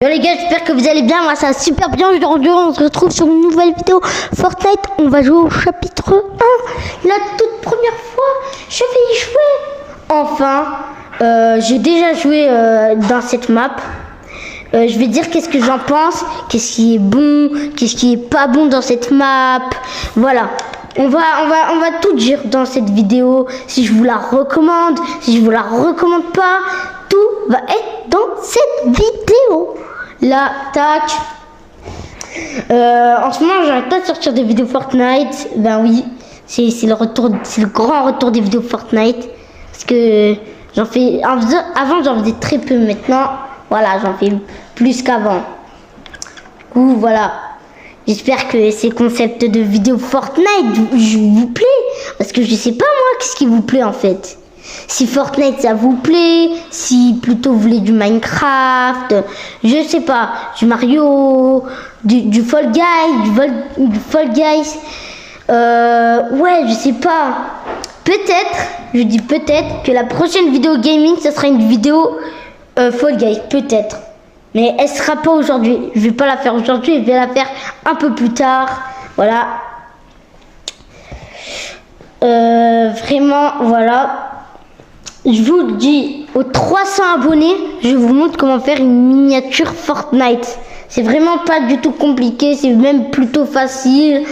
Yo les gars, j'espère que vous allez bien, moi ça va super bien. Aujourd'hui on se retrouve sur une nouvelle vidéo Fortnite. On va jouer au chapitre 1. La toute première fois, je vais y jouer. Enfin, j'ai déjà joué dans cette map. Je vais dire qu'est-ce que j'en pense, qu'est-ce qui est bon, qu'est-ce qui est pas bon dans cette map. Voilà. On va tout dire dans cette vidéo. Si je vous la recommande, si je vous la recommande pas, tout va être dans cette vidéo. Là, tac. En ce moment, j'arrête pas de sortir des vidéos Fortnite. Ben oui, c'est le retour, c'est le grand retour des vidéos Fortnite. Parce que j'en fais, avant j'en faisais très peu. Maintenant, voilà, j'en fais plus qu'avant. Du coup, voilà. J'espère que ces concepts de vidéos Fortnite vous plaît. Parce que je sais pas moi, qu'est-ce qui vous plaît en fait. Si Fortnite ça vous plaît, si plutôt vous voulez du Minecraft, je sais pas, du Mario, du Fall Guys, du Fall Guys, ouais, je sais pas. Peut-être, je dis peut-être que la prochaine vidéo gaming, ça sera une vidéo Fall Guys, peut-être. Mais elle sera pas aujourd'hui. Je vais pas la faire aujourd'hui, je vais la faire un peu plus tard. Voilà. Vraiment, voilà. Je vous le dis, aux 300 abonnés, je vous montre comment faire une miniature Fortnite. C'est vraiment pas du tout compliqué, c'est même plutôt facile. Il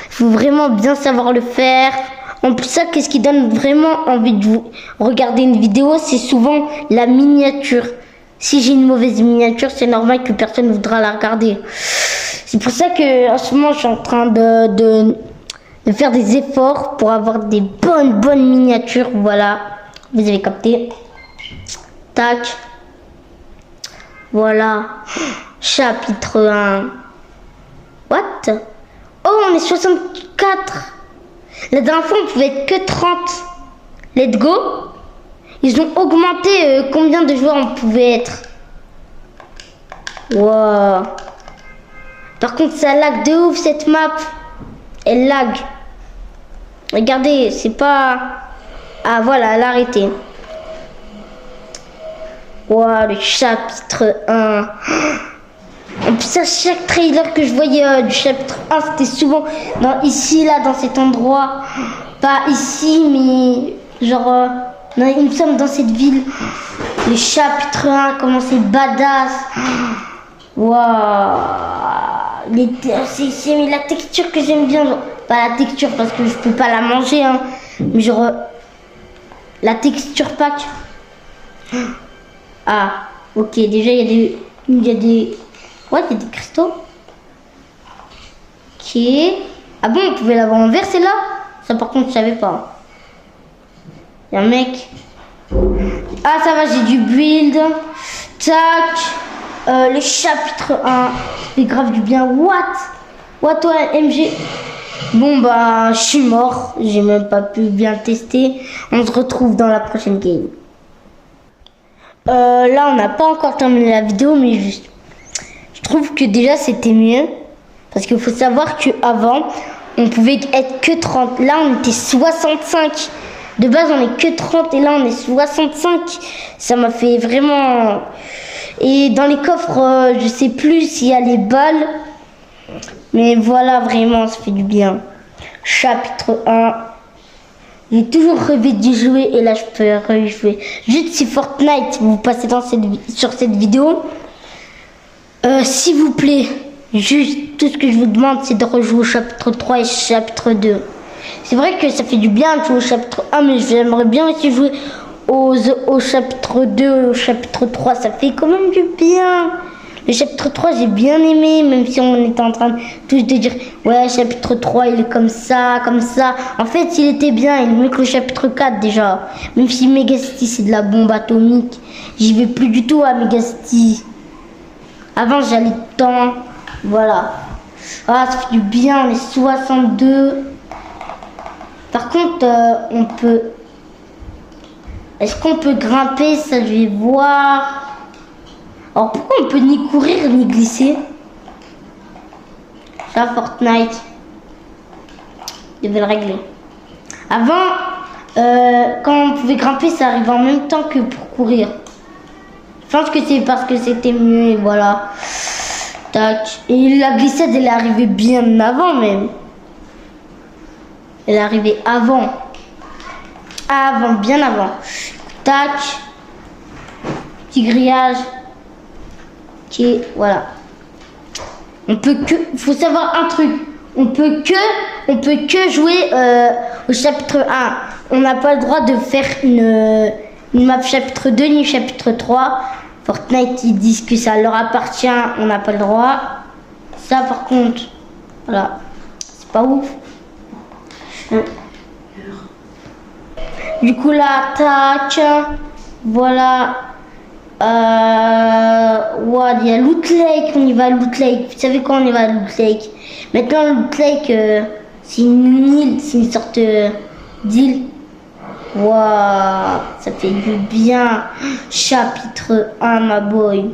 faut vraiment bien savoir le faire. En plus, ça, qu'est-ce qui donne vraiment envie de vous regarder une vidéo, c'est souvent la miniature. Si j'ai une mauvaise miniature, c'est normal que personne ne voudra la regarder. C'est pour ça que en ce moment, je suis en train de faire des efforts pour avoir des bonnes miniatures. Voilà. Vous avez capté. Tac. Voilà. Chapitre 1. What? Oh, on est 64. La dernière fois, on pouvait être que 30. Let's go. Ils ont augmenté combien de joueurs on pouvait être. Wow. Par contre, ça lag de ouf cette map. Elle lag. Regardez, c'est pas... Ah voilà, elle a arrêté. Wow, le chapitre 1. En plus, à chaque trailer que je voyais du chapitre 1, c'était souvent ici, là, dans cet endroit. Pas ici, mais genre... il me semble dans cette ville. Le chapitre 1, comment c'est badass. Waouh. C'est la texture que j'aime bien. Genre, pas la texture parce que je peux pas la manger. Hein, mais genre... la texture pack. Ah, ok. Déjà, il y a des... Ouais, il y a des cristaux. Ok. Ah bon, on pouvait l'avoir en vert, celle-là? Ça, par contre, je savais pas. Il y a un mec. Ah, ça va, j'ai du build. Tac. Le chapitre 1. Ça fait grave du bien. What, toi, MG? Bon, bah, je suis mort. J'ai même pas pu bien tester. On se retrouve dans la prochaine game. Là, on n'a pas encore terminé la vidéo, mais juste. Je trouve que déjà, c'était mieux. Parce qu'il faut savoir qu'avant, on pouvait être que 30. Là, on était 65. De base, on est que 30 et là, on est 65. Ça m'a fait vraiment... Et dans les coffres, je sais plus s'il y a les balles. Mais voilà, vraiment, ça fait du bien. Chapitre 1. J'ai toujours rêvé d'y jouer et là, je peux rejouer. Juste si Fortnite, vous passez sur cette vidéo, s'il vous plaît, juste tout ce que je vous demande, c'est de rejouer au chapitre 3 et chapitre 2. C'est vrai que ça fait du bien de jouer au chapitre 1, mais j'aimerais bien aussi jouer au chapitre 2 et au chapitre 3. Ça fait quand même du bien. Le chapitre 3, j'ai bien aimé, même si on était en train tous de dire « Ouais, chapitre 3, il est comme ça, comme ça. » En fait, il était bien, il est mieux que le chapitre 4 déjà. Même si Megacity, c'est de la bombe atomique. J'y vais plus du tout à Megacity. Avant, j'allais tout le temps. Voilà. Ah, ça fait du bien, on est 62. Par contre, on peut... Est-ce qu'on peut grimper? Ça, je vais voir. Alors, pourquoi on peut ni courir ni glisser? Ça, Fortnite. Je devais le régler. Avant, quand on pouvait grimper, ça arrivait en même temps que pour courir. pense que c'est parce que c'était mieux et voilà. Tac. Et la glissade, elle est arrivée bien avant même. Elle est arrivée avant. Avant, bien avant. Tac. Petit grillage. Ok, voilà. On peut que... faut savoir un truc. On peut que jouer au chapitre 1. On n'a pas le droit de faire une map chapitre 2 ni chapitre 3. Fortnite, ils disent que ça leur appartient, on n'a pas le droit. Ça, par contre, voilà, c'est pas ouf. Du coup, là, tac, voilà. Ouais, il y a Loot Lake, on y va à Loot Lake. Vous savez quand on y va à Loot Lake? Maintenant, Loot Lake, c'est une île, c'est une sorte d'île. Waouh, ça fait du bien. Chapitre 1, ma boy.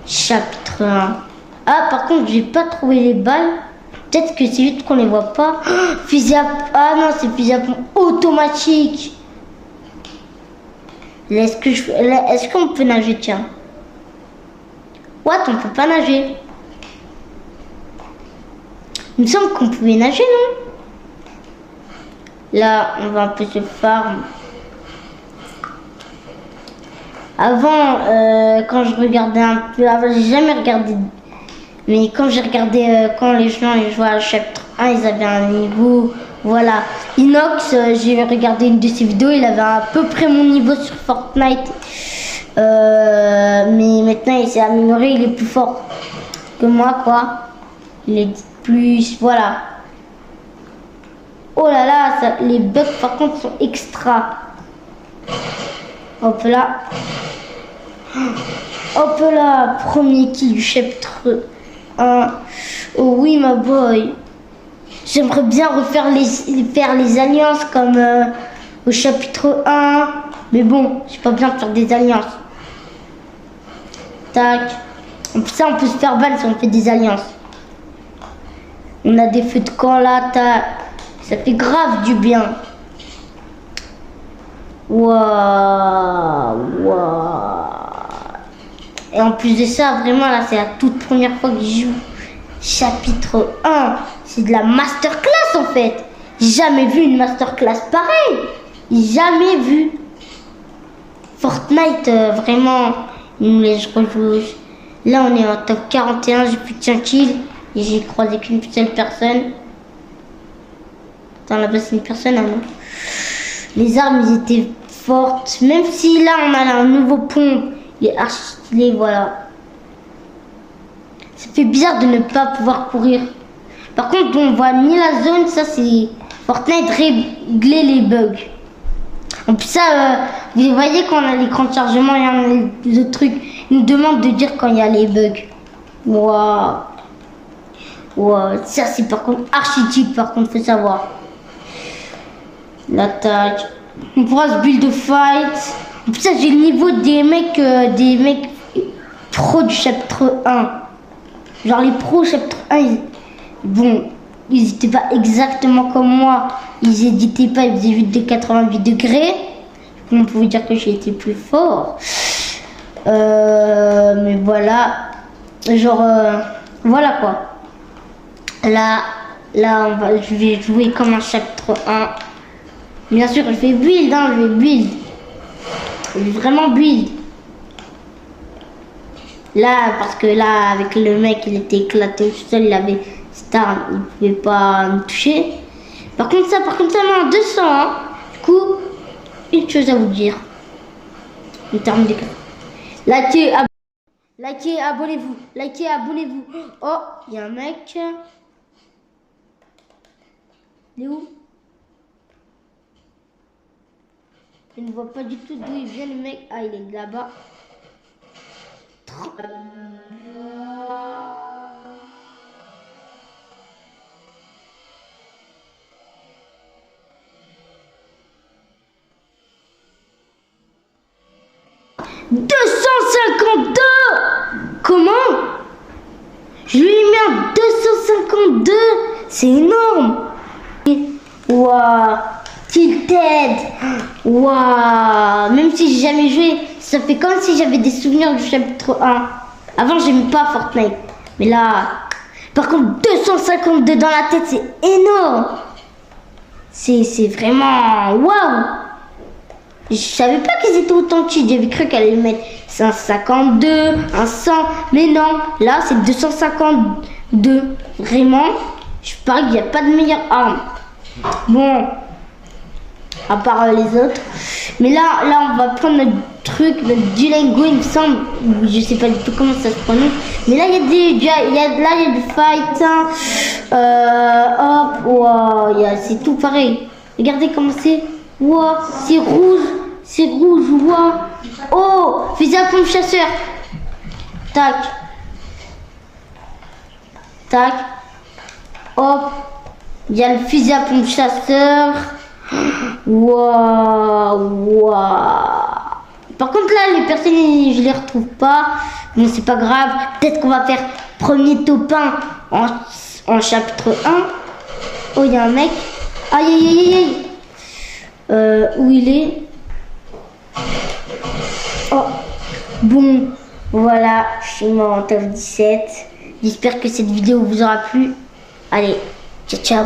Chapitre 1. Ah, par contre, j'ai pas trouvé les balles. Peut-être que c'est juste qu'on les voit pas. Fusil à... Ah non, c'est fusil à pompe automatique. Est-ce qu'on peut nager, tiens? What, on peut pas nager? Il me semble qu'on pouvait nager, non? Là, on va un peu se farm. Avant, quand je regardais un peu, avant, j'ai jamais regardé, mais quand j'ai regardé, quand les gens ils jouaient à chapitre 1, ils avaient un niveau, voilà. Inox, j'ai regardé une de ses vidéos, il avait à peu près mon niveau sur Fortnite, mais maintenant il s'est amélioré, il est plus fort que moi, quoi. Il est plus, voilà. Oh là là, ça, les bugs par contre sont extra. Hop là. Hop là, premier kill du chapitre 1. Oh oui, ma boy. J'aimerais bien faire les alliances comme au chapitre 1. Mais bon, j'ai pas besoin de faire des alliances. Tac. Ça, on peut se faire balle si on fait des alliances. On a des feux de camp là, tac. Ça fait grave du bien. Waouh, waouh. Et en plus de ça, vraiment là, c'est la toute première fois que je joue chapitre 1. C'est de la masterclass en fait. J'ai jamais vu une masterclass pareille. Jamais vu. Fortnite, vraiment, il nous laisse rejouer. Là, on est en top 41, j'ai plus de 5 kills. Et j'ai croisé qu'une seule personne. Attends, là-bas, c'est une personne, ah non. Les armes, ils étaient fortes. Même si là, on a un nouveau pont. Il est archi stylé, voilà. Ça fait bizarre de ne pas pouvoir courir. Par contre, on voit ni la zone, ça c'est Fortnite régler les bugs. En plus ça, vous voyez quand on a l'écran de chargement, il y a les autres trucs. Il nous demande de dire quand il y a les bugs. Waouh. Waouh, ça c'est par contre archi cheap, par contre, faut savoir. L'attaque. On pourra se build de fight. En plus ça, j'ai le niveau des mecs pros du chapitre 1. Genre les pros chapitre 1, bon, ils étaient pas exactement comme moi. Ils éditaient pas, ils faisaient vite des 88 degrés. On pouvait dire que j'ai été plus fort. Mais voilà. Genre, voilà quoi. Là, je vais jouer comme un chapitre 1. Bien sûr, je vais build, hein, je vais build. Je vais vraiment build. Là, parce que là, avec le mec, il était éclaté tout seul, il avait cette arme, il pouvait pas me toucher. Par contre, ça m'a en 200. Hein. Du coup, une chose à vous dire. En termes de... Likez, abonnez-vous. Likez, abonnez-vous. Oh, il y a un mec. Il est où? Je ne vois pas du tout d'où il vient le mec. Ah, il est là-bas. 252. Comment? Je lui ai mis un 252. C'est énorme. Waouh. Tilted. Waouh. Même si j'ai jamais joué, ça fait comme si j'avais des souvenirs du chapitre 1. Avant, j'aimais pas Fortnite. Mais là, par contre, 252 dans la tête, c'est énorme. C'est vraiment waouh. Je savais pas qu'ils étaient autant cheat. J'avais cru qu'elle allait mettre 152, un 100. Mais non, là, c'est 252. Vraiment, je parie qu'il n'y a pas de meilleure arme. Bon, à part les autres. Mais là, on va prendre notre truc, notre Duolingo, il me semble. Je sais pas du tout comment ça se prononce. Mais là, il y a du fight. Hop, wow, c'est tout pareil. Regardez comment c'est. Wow, c'est rouge. C'est rouge, wow. Oh, fusil à pompe chasseur. Tac. Tac. Hop. Il y a le fusil à pompe chasseur. Waouh, Par contre là les personnes je les retrouve pas. Mais c'est pas grave. Peut-être qu'on va faire premier top 1 en chapitre 1. Oh il y a un mec. Aïe aïe aïe aïe. Où il est? Oh bon voilà, je suis mort en top 17. J'espère que cette vidéo vous aura plu. Allez, ciao ciao.